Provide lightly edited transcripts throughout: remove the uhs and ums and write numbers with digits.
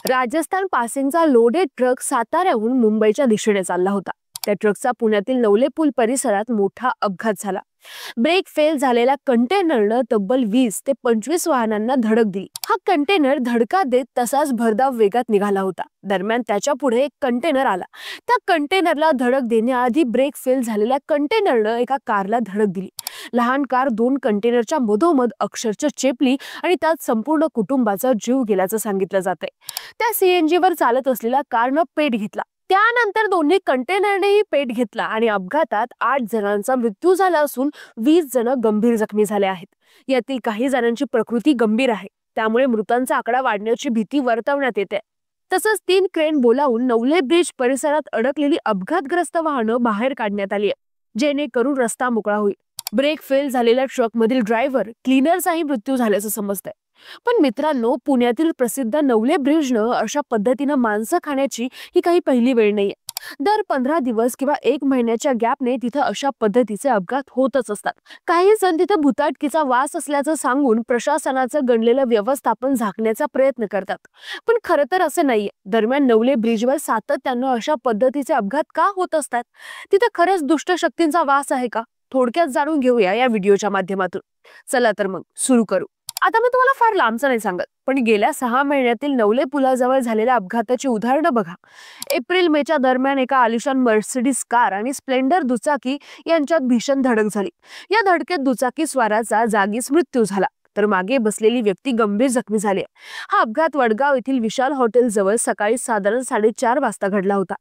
Rajasthan पासिंगचा loaded truck साताऱ्याहून मुंबईच्या दिशेने चालला होता. त्या ट्रकचा पुण्यातील नवले पूल परिसरात मोठा अपघात झाला. ब्रेक फेल झालेल्या कंटेनरनं तब्बल 20 ते 25 वाहनांना धडक दिली. हा कंटेनर धडका देत तसाच भरधाव वेगात निघाला होता. दरम्यान त्याच्या पुढे एक कंटेनर आला. त्या कंटेनरला धडक देण्याआधी ब्रेक फेल झालेल्या कंटेनरनं एका कारला धडक दिली. लहान कार दोन कंटेनरच्या मधोमध अक्षरशः चेपली आणि त्यात संपूर्ण कुटुंबाचा जीव गेल्याचं सांगितलं जातंय. त्या सीएनजी वर चालत असलेल्या कारनं पेट घेतला. त्यानंतर दोन्ही कंटेनरनेही पेट घेतला आणि अपघातात 8 जणांचा मृत्यू झाला असून 20 जण गंभीर जखमी झाले आहेत. यातील काही जणांची प्रकृती गंभीर आहे, त्यामुळे मृतांचा आकडा वाढण्याची भीती वर्तवण्यात येते. तसंच 3 क्रेन बोलावून नवले ब्रिज परिसरात अडकलेली अपघातग्रस्त वाहनं बाहेर काढण्यात आली आहे, जेणेकरून रस्ता मोकळा होईल. ब्रेक फेल झालेल्या ट्रकमधील ड्रायव्हर, क्लीनरचाही मृत्यू झाल्याचं समजतंय. पण मित्रांनो, पुण्यातील प्रसिद्ध नवले ब्रिजनं अशा पद्धतीनं माणसं खाण्याची ही काही पहिली वेळ नाहीये. दर 15 दिवस किंवा 1 महिन्याच्या गॅपने तिथं अशा पद्धतीचे अपघात होतच असतात. काही जण तिथं भुताटकीचा वास असल्याचं सांगून प्रशासनाचं गणलेलं व्यवस्थापन झाकण्याचा प्रयत्न करतात, पण खरं तर असं नाहीये. दरम्यान नवले ब्रिजवर सातत्यानं अशा पद्धतीचे अपघात का होत असतात? तिथं खरंच दुष्ट शक्तींचा वास आहे का? थोडक्यात जाणून घेऊया या व्हिडिओच्या माध्यमातून. चला तर मग सुरू करू. आता मी तुम्हाला फार लांबचं नाही सांगत, पण गेल्या 6 महिन्यातील नवले पुलाजवळ झालेल्या अपघाताची उदाहरणं बघा. एप्रिल-मेच्या दरम्यान एका आलिशान मर्सिडीज कार आणि स्प्लेंडर दुचाकी यांच्यात भीषण धडक झाली. या धडकेत दुचाकी स्वाराचा जागीच मृत्यू झाला, तर मागे बसलेली व्यक्ती गंभीर जखमी झाली. हा अपघात वडगाव येथील विशाल हॉटेल जवळ सकाळी साधारण 4:30 वाजता घडला होता.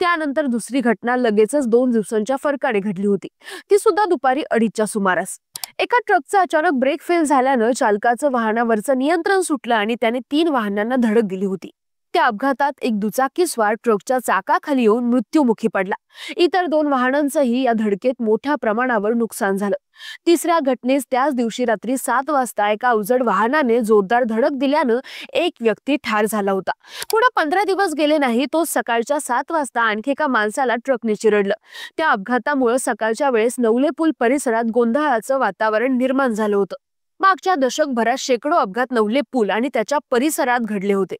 त्यानंतर दुसरी घटना लगेचच 2 दिवसांच्या फरकाने घडली होती, ती सुद्धा दुपारी 2:30च्या सुमारास. एका ट्रकचा अचानक ब्रेक फेल झाल्यानं चालकाचं वाहनावरचं नियंत्रण सुटलं आणि त्याने 3 वाहनांना धडक दिली होती. त्या अपघातात एक दुचाकीस्वार ट्रकच्या चाकाखाली येऊन मृत्युमुखी पडला. इतर 2 वाहनांचंही या धडकेत मोठ्या प्रमाणावर नुकसान झालं. तिसऱ्या घटनेस त्याच दिवशी रात्री 7 वाजता एका अवजड वाहनाने जोरदार धडक दिल्यानं एक व्यक्ती ठार झाला होता. पुढे 15 दिवस गेले नाही, तो सकाळच्या 7 वाजता आणखी एका माणसाला ट्रकने चिरडलं. त्या अपघातामुळे सकाळच्या वेळेस नवले पूल परिसरात गोंधळाचं वातावरण निर्माण झालं होतं. मागच्या दशकभरात शेकडो अपघात नवले पूल आणि त्याच्या परिसरात घडले होते.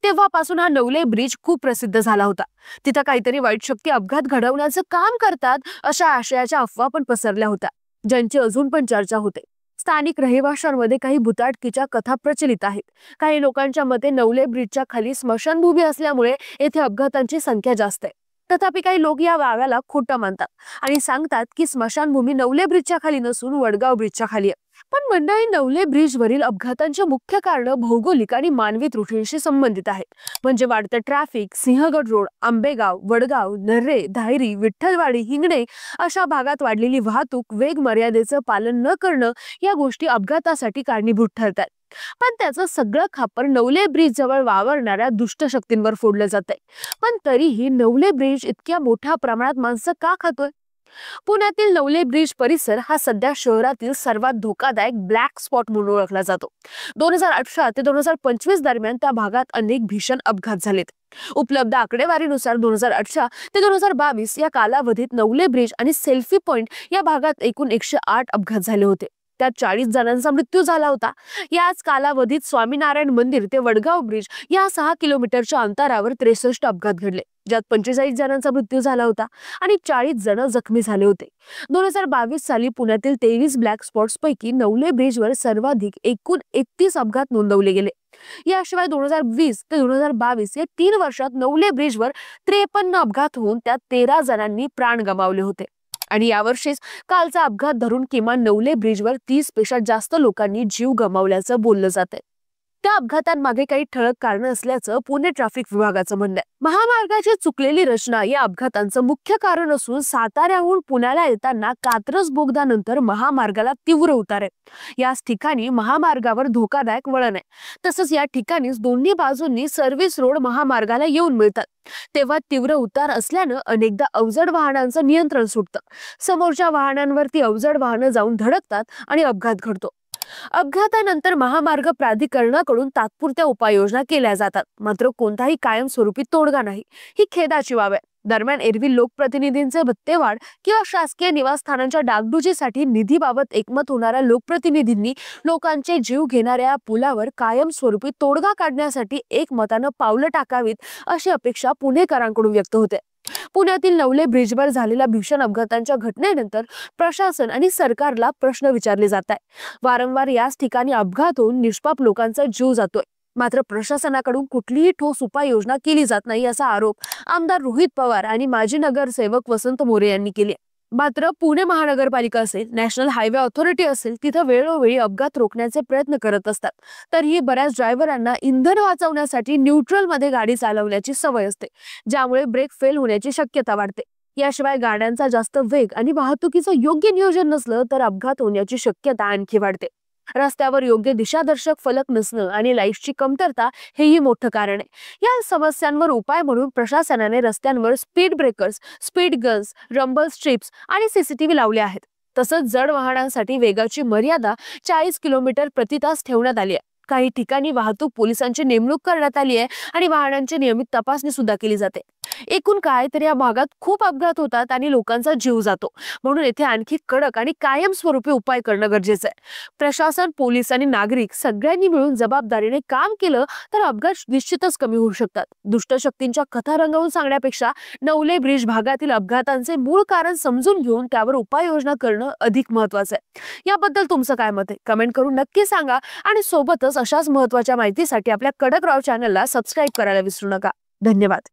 तेव्हापासून हा नवले ब्रिज खूप प्रसिद्ध झाला होता. तिथं काहीतरी वाईट शक्ती अपघात घडवण्याचं काम करतात अशा आशयाच्या अफवा पण पसरल्या होत्या, ज्यांची अजून पण चर्चा होते. स्थानिक रहिवाशांमध्ये काही भुताटकीच्या कथा प्रचलित आहेत. काही लोकांच्या मते नवले ब्रिजच्या खाली स्मशानभूमी असल्यामुळे येथे अपघातांची संख्या जास्त आहे. तथापि काही लोक या वाव्याला खोटं मानतात आणि सांगतात की स्मशानभूमी नवले ब्रिजच्या खाली नसून वडगाव ब्रिजच्या खाली आहे. पण मंडळी, नवले ब्रिजवरील अपघातांचे मुख्य कारण भौगोलिक आणि मानवी त्रुटींशी संबंधित आहेत. म्हणजे वाढतं ट्रॅफिक, सिंहगड रोड, आंबेगाव, वडगाव, नर्रे, धायरी, विठ्ठलवाडी, हिंगणे अशा भागात वाढलेली वाहतूक, वेग मर्यादेचं पालन न करणं या गोष्टी अपघातासाठी कारणीभूत ठरतात. पण त्याचं सगळं खापर नवले ब्रिज जवळ वावरणाऱ्या दुष्ट शक्तींवर फोडलं जातंय. पण तरीही नवले ब्रिज इतक्या मोठ्या प्रमाणात माणसं का खातोय? पुण्यातील नवले ब्रिज परिसर हा सध्या शहरातील सर्वात धोकादायक ब्लॅक स्पॉट म्हणून ओळखला जातो. 2018 ते 2025 दरम्यान त्या भागात अनेक भीषण अपघात झालेत. उपलब्ध आकडेवारीनुसार 2018 ते 2022 या कालावधीत नवले ब्रिज आणि सेल्फी पॉइंट या भागात एकूण 108 अपघात झाले होते. त्यात 40 जणांचा मृत्यू झाला होता. याच कालावधीत स्वामीनारायण मंदिर ते वडगाव ब्रिज या 6 किलोमीटरच्या अंतरावर 63 अपघात घडले, ज्यात 45 जणांचा मृत्यू झाला होता आणि 40 जण जखमी झाले होते. 2022 साली पुण्यातील 23 ब्लॅक स्पॉट्स पैकी नवले ब्रिजवर सर्वाधिक एकूण 31 अपघात नोंदवले गेले. याशिवाय 2020 ते 2022 या 3 वर्षात नवले ब्रिजवर 53 अपघात होऊन त्यात 13 जणांनी प्राण गमावले होते. आणि यावर्षीच कालचा अपघात धरून किमान नवले ब्रिजवर 30 पेक्षा जास्त लोकांनी जीव गमावल्याचं बोललं जातंय. त्या अपघातांमागे काही ठळक कारण असल्याचं पुणे ट्रॅफिक विभागाचं म्हणणं आहे. महामार्गाची चुकलेली रचना या अपघातांचं मुख्य कारण असून साताऱ्याहून पुण्याला येताना कात्रज बोगद्यानंतर महामार्गाला तीव्र उतार आहे. याच ठिकाणी महामार्गावर धोकादायक वळण आहे. तसंच या ठिकाणीच दोन्ही बाजूंनी सर्व्हिस रोड महामार्गाला येऊन मिळतात. तेव्हा तीव्र उतार असल्यानं अनेकदा अवजड वाहनांचं नियंत्रण सुटतं. समोरच्या वाहनांवरती अवजड वाहनं जाऊन धडकतात आणि अपघात घडतो. अपघातानंतर महामार्ग प्राधिकरणाकडून तात्पुरत्या उपाययोजना केल्या जातात, मात्र कोणताही कायमस्वरूपी तोडगा नाही. ही खेदाची बाब आहे. दरम्यान एरवी लोकप्रतिनिधींचे भत्तेवाढ किंवा शासकीय निवासस्थानांच्या डागडुजीसाठी निधीबाबत एकमत होणाऱ्या लोकप्रतिनिधींनी लोकांचे जीव घेणाऱ्या पुलावर कायमस्वरूपी तोडगा काढण्यासाठी एकमतानं पावलं टाकावीत अशी अपेक्षा पुणेकरांकडून व्यक्त होते. पुण्यातील नवले ब्रिजवर झालेल्या भीषण अपघातांच्या घटनेनंतर प्रशासन आणि सरकारला प्रश्न विचारले जात आहे. वारंवार याच ठिकाणी अपघात होऊन निष्पाप लोकांचा जीव जातोय, मात्र प्रशासनाकडून कुठलीही ठोस उपाययोजना केली जात नाही असा आरोप आमदार रोहित पवार आणि माजी नगरसेवक वसंत मोरे यांनी केली. मात्र पुणे महानगरपालिका असेल, नॅशनल हायवे ऑथॉरिटी असेल, तिथं वेळोवेळी अपघात रोखण्याचे प्रयत्न करत असतात. तरीही बऱ्याच ड्रायव्हरांना इंधन वाचवण्यासाठी न्यूट्रल मध्ये गाडी चालवण्याची सवय असते, ज्यामुळे ब्रेक फेल होण्याची शक्यता वाढते. याशिवाय गाड्यांचा जास्त वेग आणि वाहतुकीचं योग्य नियोजन नसलं तर अपघात होण्याची शक्यता आणखी वाढते. रस्त्यावर योग्य दिशादर्शक फलक नसणं आणि लाईट्सची कमतरता हेही मोठं कारण आहे. या समस्यांवर उपाय म्हणून प्रशासनाने रस्त्यांवर speed breakers, speed guns, rumble strips आणि सीसीटीव्ही लावले आहेत. तसंच जड वाहनांसाठी वेगाची मर्यादा 40 किलोमीटर प्रति तास ठेवण्यात आली आहे. काही ठिकाणी वाहतूक पोलिसांची नेमणूक करण्यात आली आहे आणि वाहनांची नियमित तपासणी सुद्धा केली जाते. एकूण काय तर या भागात खूप अपघात होतात आणि लोकांचा जीव जातो, म्हणून येथे आणखी कडक आणि कायमस्वरूपी उपाय करणं गरजेचं आहे. प्रशासन, पोलीस आणि नागरिक सगळ्यांनी मिळून जबाबदारीने काम केलं तर अपघात निश्चितच कमी होऊ शकतात. दुष्ट शक्तींच्या कथा रंगवून सांगण्यापेक्षा नवले ब्रिज भागातील अपघातांचे मूळ कारण समजून घेऊन त्यावर उपाययोजना करणं अधिक महत्वाचं आहे. याबद्दल तुमचं काय मत आहे कमेंट करून नक्की सांगा आणि सोबतच अशाच महत्त्वाच्या माहितीसाठी आपल्या कडक राव चॅनलला सबस्क्राईब करायला विसरू नका. धन्यवाद.